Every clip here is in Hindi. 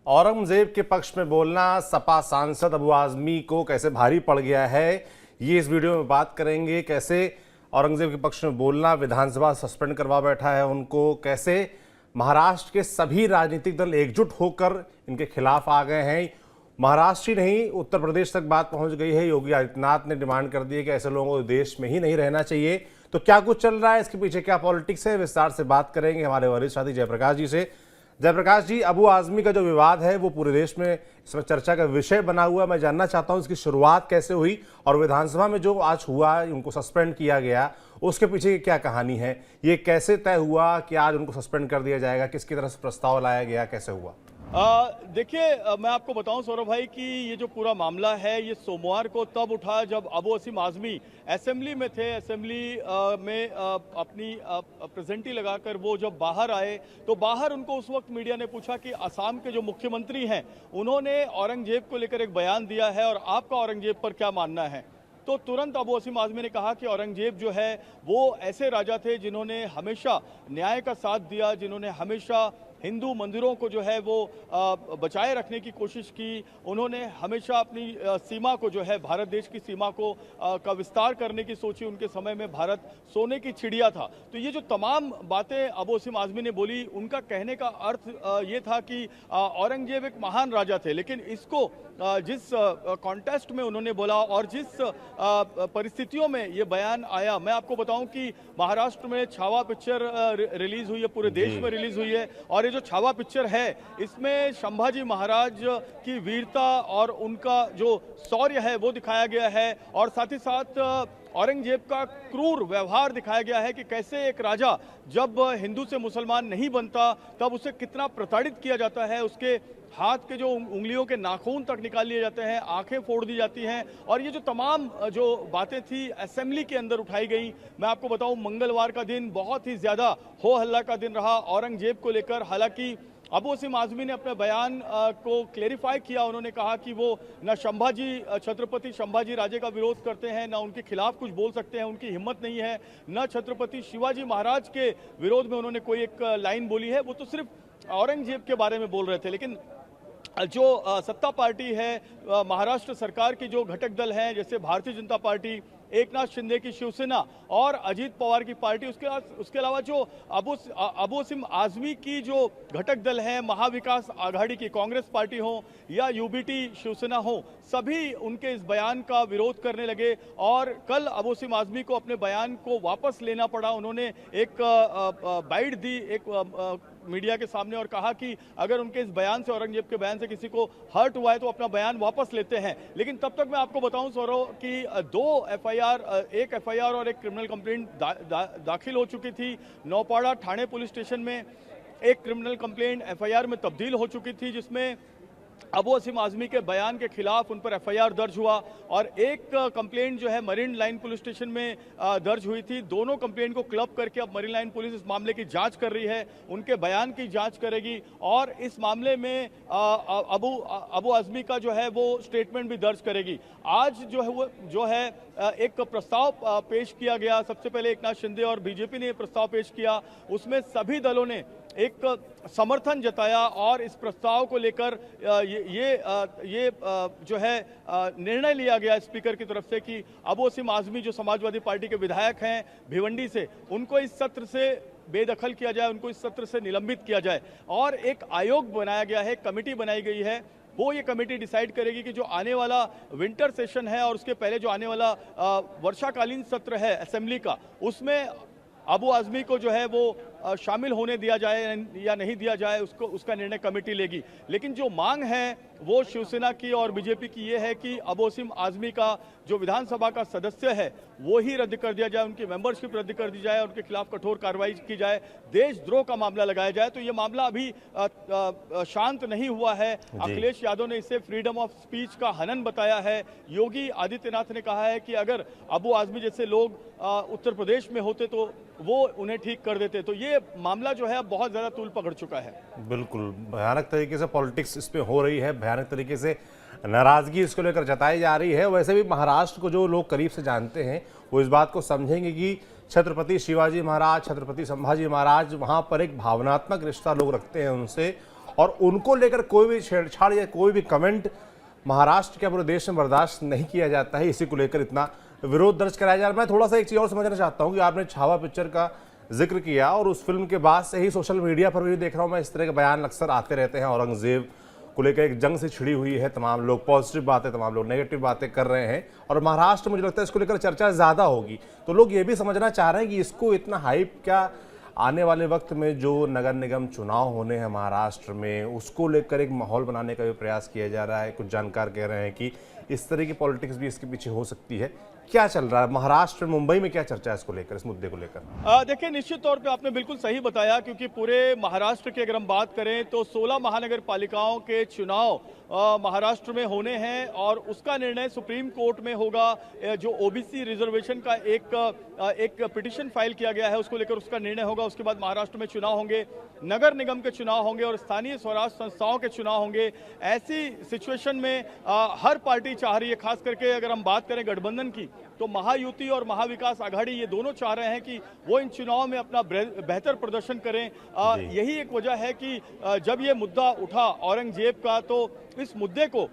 औरंगजेब के पक्ष में बोलना सपा सांसद अबू आजमी को कैसे भारी पड़ गया है, ये इस वीडियो में बात करेंगे। कैसे औरंगजेब के पक्ष में बोलना विधानसभा सस्पेंड करवा बैठा है उनको, कैसे महाराष्ट्र के सभी राजनीतिक दल एकजुट होकर इनके खिलाफ आ गए हैं। महाराष्ट्र ही नहीं, उत्तर प्रदेश तक बात पहुंच गई है। योगी आदित्यनाथ ने डिमांड कर दी है कि ऐसे लोगों को देश में ही नहीं रहना चाहिए। तो क्या कुछ चल रहा है, इसके पीछे क्या पॉलिटिक्स है, विस्तार से बात करेंगे हमारे वरिष्ठ साथी जयप्रकाश जी से। जयप्रकाश जी, अबू आजमी का जो विवाद है वो पूरे देश में इसमें चर्चा का विषय बना हुआ है। मैं जानना चाहता हूं इसकी शुरुआत कैसे हुई और विधानसभा में जो आज हुआ, उनको सस्पेंड किया गया, उसके पीछे की क्या कहानी है। ये कैसे तय हुआ कि आज उनको सस्पेंड कर दिया जाएगा, किसकी तरफ से प्रस्ताव लाया गया, कैसे हुआ? देखिए, मैं आपको बताऊं सौरभ भाई कि ये जो पूरा मामला है ये सोमवार को तब उठा जब अबू वसीम आजमी असेंबली में थे। असेंबली में अपनी प्रेजेंटी लगाकर वो जब बाहर आए तो बाहर उनको उस वक्त मीडिया ने पूछा कि असम के जो मुख्यमंत्री हैं उन्होंने औरंगजेब को लेकर एक बयान दिया है और आपका औरंगजेब पर क्या मानना है। तो तुरंत अबू वसीम आजमी ने कहा कि औरंगजेब जो है वो ऐसे राजा थे जिन्होंने हमेशा न्याय का साथ दिया, जिन्होंने हमेशा हिंदू मंदिरों को जो है वो बचाए रखने की कोशिश की। उन्होंने हमेशा अपनी सीमा को जो है, भारत देश की सीमा को का विस्तार करने की सोची। उनके समय में भारत सोने की चिड़िया था। तो ये जो तमाम बातें अबू वसीम आजमी ने बोली, उनका कहने का अर्थ ये था कि औरंगजेब एक महान राजा थे। लेकिन इसको जिस कॉन्टेस्ट में उन्होंने बोला और जिस परिस्थितियों में ये बयान आया, मैं आपको बताऊं कि महाराष्ट्र में छावा पिक्चर रिलीज हुई है, पूरे देश में रिलीज हुई है। और ये जो छावा पिक्चर है इसमें संभाजी महाराज की वीरता और उनका जो शौर्य है वो दिखाया गया है और साथ ही साथ औरंगजेब का क्रूर व्यवहार दिखाया गया है कि कैसे एक राजा जब हिंदू से मुसलमान नहीं बनता तब उसे कितना प्रताड़ित किया जाता है। उसके हाथ के जो उंगलियों के नाखून तक निकाल लिए जाते हैं, आंखें फोड़ दी जाती हैं। और ये जो तमाम जो बातें थी असेंबली के अंदर उठाई गई। मैं आपको बताऊं, मंगलवार का दिन बहुत ही ज्यादा हो हल्ला का दिन रहा औरंगजेब को लेकर। हालांकि अबू वसीम आजमी ने अपने बयान को क्लेरिफाई किया। उन्होंने कहा कि वो न छत्रपति संभाजी राजे का विरोध करते हैं, न उनके खिलाफ कुछ बोल सकते हैं, उनकी हिम्मत नहीं है। न छत्रपति शिवाजी महाराज के विरोध में उन्होंने कोई एक लाइन बोली है, वो तो सिर्फ औरंगजेब के बारे में बोल रहे थे। लेकिन जो सत्ता पार्टी है, महाराष्ट्र सरकार की जो घटक दल हैं, जैसे भारतीय जनता पार्टी, एकनाथ शिंदे की शिवसेना और अजीत पवार की पार्टी, उसके अलावा जो अबू वसीम आजमी की जो घटक दल हैं, महाविकास आघाड़ी की कांग्रेस पार्टी हो या यूबीटी शिवसेना हो, सभी उनके इस बयान का विरोध करने लगे। और कल अबू वसीम आजमी को अपने बयान को वापस लेना पड़ा। उन्होंने एक बाइट दी एक मीडिया के सामने और कहा कि अगर उनके इस बयान से, औरंगजेब के बयान से किसी को हर्ट हुआ है तो अपना बयान वापस लेते हैं। लेकिन तब तक मैं आपको बताऊं सौरव कि एक एफआईआर और एक क्रिमिनल कंप्लेंट दाखिल हो चुकी थी। नौपाड़ा थाने पुलिस स्टेशन में एक क्रिमिनल कंप्लेंट एफआईआर में तब्दील हो चुकी थी, जिसमें अबू वसीम आजमी के बयान के खिलाफ उन पर एफआईआर दर्ज हुआ। और एक कंप्लेंट जो है मरीन लाइन पुलिस स्टेशन में दर्ज हुई थी। दोनों कंप्लेंट को क्लब करके अब मरीन लाइन पुलिस इस मामले की जांच कर रही है, उनके बयान की जांच करेगी और इस मामले में अबू आजमी का जो है वो स्टेटमेंट भी दर्ज करेगी। आज जो है एक प्रस्ताव पेश किया गया। सबसे पहले एकनाथ शिंदे और बीजेपी ने प्रस्ताव पेश किया, उसमें सभी दलों ने एक समर्थन जताया और इस प्रस्ताव को लेकर ये जो है निर्णय लिया गया स्पीकर की तरफ से कि अबू वसीम आजमी जो समाजवादी पार्टी के विधायक हैं भिवंडी से, उनको इस सत्र से बेदखल किया जाए, उनको इस सत्र से निलंबित किया जाए। और एक आयोग बनाया गया है, कमेटी बनाई गई है। वो ये कमेटी डिसाइड करेगी कि जो आने वाला विंटर सेशन है और उसके पहले जो आने वाला वर्षाकालीन सत्र है असेंबली का, उसमें अबू आजमी को जो है वो शामिल होने दिया जाए या नहीं दिया जाए, उसका निर्णय कमेटी लेगी। लेकिन जो मांग है वो शिवसेना की और बीजेपी की ये है कि अबू वसीम आजमी का जो विधानसभा का सदस्य है वो ही रद्द कर दिया जाए, उनकी मेंबरशिप रद्द कर दी जाए, उनके खिलाफ कठोर कार्रवाई की जाए, देशद्रोह का मामला लगाया जाए। तो ये मामला अभी शांत नहीं हुआ है। अखिलेश यादव ने इसे फ्रीडम ऑफ स्पीच का हनन बताया है। योगी आदित्यनाथ ने कहा है कि अगर अबू आजमी जैसे लोग उत्तर प्रदेश में होते तो वो उन्हें ठीक कर देते। तो ये मामला जो है अब बहुत ज्यादा तूल पकड़ चुका है। बिल्कुल भयानक तरीके से पॉलिटिक्स इस पे हो रही है, भयानक तरीके से नाराजगी इसको लेकर जताई जा रही है। वैसे भी महाराष्ट्र को जो लोग करीब से जानते हैं वो इस बात को समझेंगे कि छत्रपति शिवाजी महाराज, छत्रपति संभाजी महाराज, वहाँ पर एक भावनात्मक रिश्ता लोग रखते हैं उनसे। और उनको लेकर कोई भी छेड़छाड़ या कोई भी कमेंट महाराष्ट्र के पूरे देश में बर्दाश्त नहीं किया जाता है। इसी को लेकर इतना विरोध दर्ज कराया जा रहा है। मैं थोड़ा सा एक चीज़ और समझना चाहता हूँ कि आपने छावा पिक्चर का जिक्र किया और उस फिल्म के बाद से ही सोशल मीडिया पर भी देख रहा हूँ मैं, इस तरह के बयान अक्सर आते रहते हैं। औरंगजेब को लेकर एक जंग से छिड़ी हुई है, तमाम लोग पॉजिटिव बातें, तमाम लोग नेगेटिव बातें कर रहे हैं और महाराष्ट्र मुझे लगता है इसको लेकर चर्चा ज़्यादा होगी। तो लोग ये भी समझना चाह रहे हैं कि इसको इतना हाइप क्या आने वाले वक्त में जो नगर निगम चुनाव होने हैं महाराष्ट्र में, उसको लेकर एक माहौल बनाने का भी प्रयास किया जा रहा है। कुछ जानकार कह रहे हैं कि इस तरह की पॉलिटिक्स भी इसके पीछे हो सकती है। क्या चल रहा है महाराष्ट्र, मुंबई में क्या चर्चा है इसको लेकर, इस मुद्दे को लेकर? देखिए, निश्चित तौर पे आपने बिल्कुल सही बताया, क्योंकि पूरे महाराष्ट्र की अगर हम बात करें तो 16 महानगर पालिकाओं के चुनाव महाराष्ट्र में होने हैं और उसका निर्णय सुप्रीम कोर्ट में होगा। जो ओबीसी रिजर्वेशन का एक पिटिशन फाइल किया गया है, उसको लेकर उसका निर्णय होगा। उसके बाद महाराष्ट्र में चुनाव होंगे, नगर निगम के चुनाव होंगे और स्थानीय स्वराज संस्थाओं के चुनाव होंगे। ऐसी सिचुएशन में हर पार्टी चाह रही है, खास करके अगर हम बात करें गठबंधन की, तो महायुति और महाविकास आघाड़ी ये दोनों चाह रहे हैं कि वो इन चुनाव में अपना बेहतर प्रदर्शन करें। यही एक वजह है कि जब ये मुद्दा उठा औरंगजेब का, तो इस मुद्दे को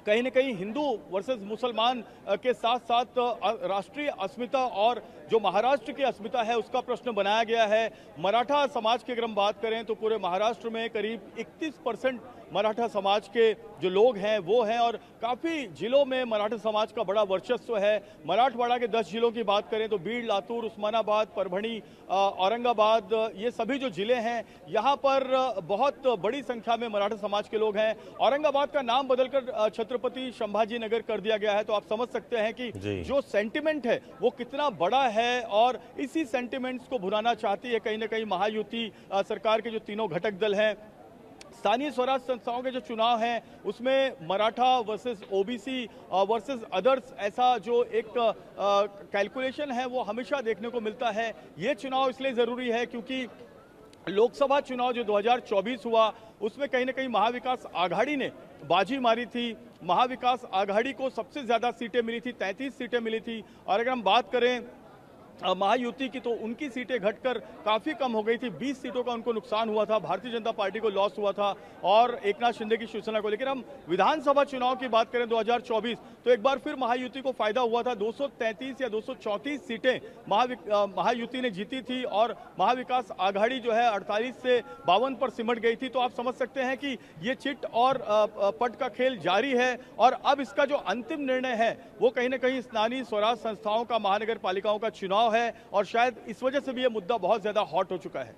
कहीं न कहीं हिंदू वर्सेस मुसलमान के साथ साथ राष्ट्रीय अस्मिता और जो महाराष्ट्र की अस्मिता है उसका प्रश्न बनाया गया है। मराठा समाज की अगर हम बात करें तो पूरे महाराष्ट्र में करीब 31% मराठा समाज के जो लोग हैं वो हैं और काफ़ी जिलों में मराठा समाज का बड़ा वर्चस्व है। मराठवाड़ा के 10 जिलों की बात करें तो बीड़, लातूर, उस्मानाबाद, परभणी, औरंगाबाद, ये सभी जो जिले हैं यहाँ पर बहुत बड़ी संख्या में मराठा समाज के लोग हैं। औरंगाबाद का नाम बदलकर छत्रपति संभाजी नगर कर दिया गया है, तो आप समझ सकते हैं कि जो सेंटिमेंट है वो कितना बड़ा है और इसी सेंटिमेंट्स को भुनाना चाहती है कहीं ना कहीं महायुति सरकार के जो तीनों घटक दल हैं। स्थानीय स्वराज संस्थाओं के जो चुनाव हैं उसमें Maratha versus OBC versus others, ऐसा जो एक कैलकुलेशन है वो हमेशा देखने को मिलता है। ये चुनाव इसलिए ज़रूरी है क्योंकि लोकसभा चुनाव जो 2024 हुआ उसमें कहीं ना कहीं महाविकास आघाड़ी ने बाजी मारी थी। महाविकास आघाड़ी को सबसे ज़्यादा सीटें मिली थी, 33 सीटें मिली थी। और अगर हम बात करें महायुति की तो उनकी सीटें घटकर काफ़ी कम हो गई थी, 20 सीटों का उनको नुकसान हुआ था, भारतीय जनता पार्टी को लॉस हुआ था और एकनाथ शिंदे की शिवसेना को। लेकिन हम विधानसभा चुनाव की बात करें 2024 तो एक बार फिर महायुति को फायदा हुआ था। 233 या 234 सीटें महायुति ने जीती थी और महाविकास आघाड़ी जो है 48 से 52 पर सिमट गई थी। तो आप समझ सकते हैं कि ये चिट और पट का खेल जारी है और अब इसका जो अंतिम निर्णय है वो कहीं ना कहीं स्थानीय स्वराज संस्थाओं का, महानगर पालिकाओं का चुनाव है और शायद इस वजह से भी ये मुद्दा बहुत ज्यादा हॉट हो चुका है।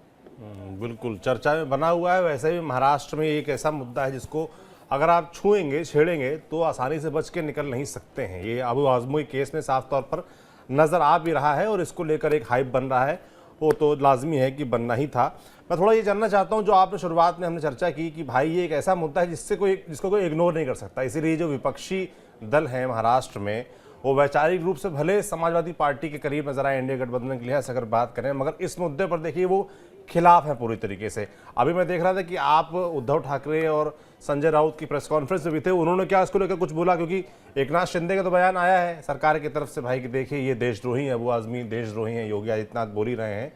बिल्कुल चर्चा में बना हुआ है। वैसे भी महाराष्ट्र में एक ऐसा मुद्दा है जिसको अगर आप छुएंगे, छेड़ेंगे तो आसानी से बच के निकल नहीं सकते हैं। ये अबू आजमी केस में साफ तौर पर नजर आ भी रहा है और इसको लेकर एक हाइप बन रहा है, वो तो लाजमी है कि बनना ही था। मैं थोड़ा ये जानना चाहता हूँ, जो आपने शुरुआत में हमने चर्चा की कि भाई ये एक ऐसा मुद्दा है जिसको कोई इग्नोर नहीं कर सकता, इसीलिए जो विपक्षी दल हैं महाराष्ट्र में वो वैचारिक रूप से भले समाजवादी पार्टी के करीब नजर आए, इंडिया गठबंधन के लिहाज से अगर बात करें, मगर इस मुद्दे पर देखिए वो खिलाफ है पूरी तरीके से। अभी मैं देख रहा था कि आप उद्धव ठाकरे और संजय राउत की प्रेस कॉन्फ्रेंस में भी थे, उन्होंने क्या इसको लेकर कुछ बोला? क्योंकि एकनाथ शिंदे का तो बयान आया है सरकार की तरफ से भाई कि देखिए ये देशद्रोही है, अबू आजमी देशद्रोही है, योगी आदित्यनाथ बोल ही रहे हैं।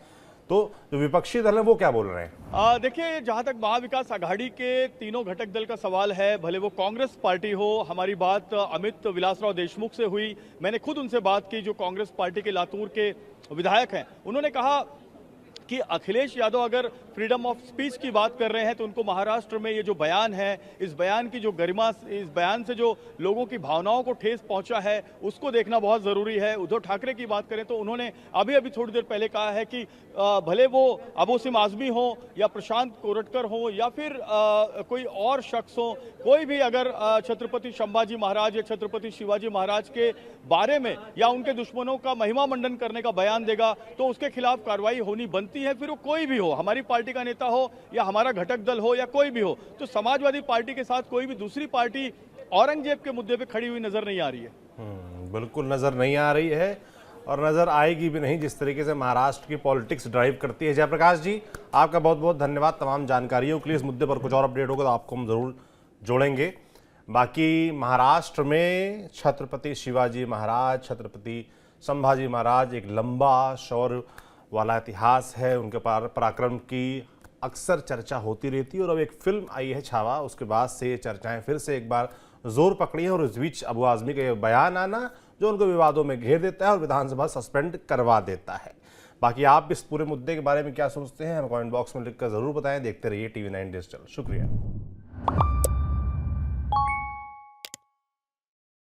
तो जो विपक्षी दल है वो क्या बोल रहे हैं? देखिए, जहां तक महाविकास आघाड़ी के तीनों घटक दल का सवाल है, भले वो कांग्रेस पार्टी हो, हमारी बात अमित विलासराव देशमुख से हुई, मैंने खुद उनसे बात की जो कांग्रेस पार्टी के लातूर के विधायक हैं। उन्होंने कहा कि अखिलेश यादव अगर फ्रीडम ऑफ स्पीच की बात कर रहे हैं तो उनको महाराष्ट्र में ये जो बयान है, इस बयान की जो गरिमा, इस बयान से जो लोगों की भावनाओं को ठेस पहुंचा है उसको देखना बहुत ज़रूरी है। उद्धव ठाकरे की बात करें तो उन्होंने अभी थोड़ी देर पहले कहा है कि भले वो अबोसिम आजमी हो या प्रशांत कोरटकर हो या फिर कोई और शख्स हो, कोई भी अगर छत्रपति संभाजी महाराज या छत्रपति शिवाजी महाराज के बारे में या उनके दुश्मनों का महिमा मंडन करने का बयान देगा तो उसके खिलाफ कार्रवाई होनी बनती है, फिर वो कोई भी हो, हमारी पार्टी का नेता हो या हमारा घटक दल हो या कोई भी हो। तो समाजवादी पार्टी के साथ कोई भी दूसरी पार्टी औरंगजेब के मुद्दे पे खड़ी हुई नजर नहीं आ रही है। बिल्कुल नजर नहीं आ रही है और नजर आएगी भी नहीं, जिस तरीके से महाराष्ट्र की पॉलिटिक्स ड्राइव करती है। जयप्रकाश जी, आपका बहुत बहुत धन्यवाद तमाम जानकारियों के लिए। इस मुद्दे पर कुछ और अपडेट होगा तो आपको हम जरूर जोड़ेंगे। बाकी महाराष्ट्र में छत्रपति शिवाजी महाराज, छत्रपति संभाजी महाराज एक लंबा शौर्य वाला इतिहास है, उनके पराक्रम की अक्सर चर्चा होती रहती है और अब एक फिल्म आई है छावा, उसके बाद से ये चर्चाएं फिर से एक बार जोर पकड़ी है और इस बीच अबू आजमी का ये बयान आना जो उनको विवादों में घेर देता है और विधानसभा सस्पेंड करवा देता है। बाकी आप इस पूरे मुद्दे के बारे में क्या सोचते हैं हमें कमेंट बॉक्स में लिखकर जरूर बताएं। देखते रहिए TV9 डिजिटल। शुक्रिया।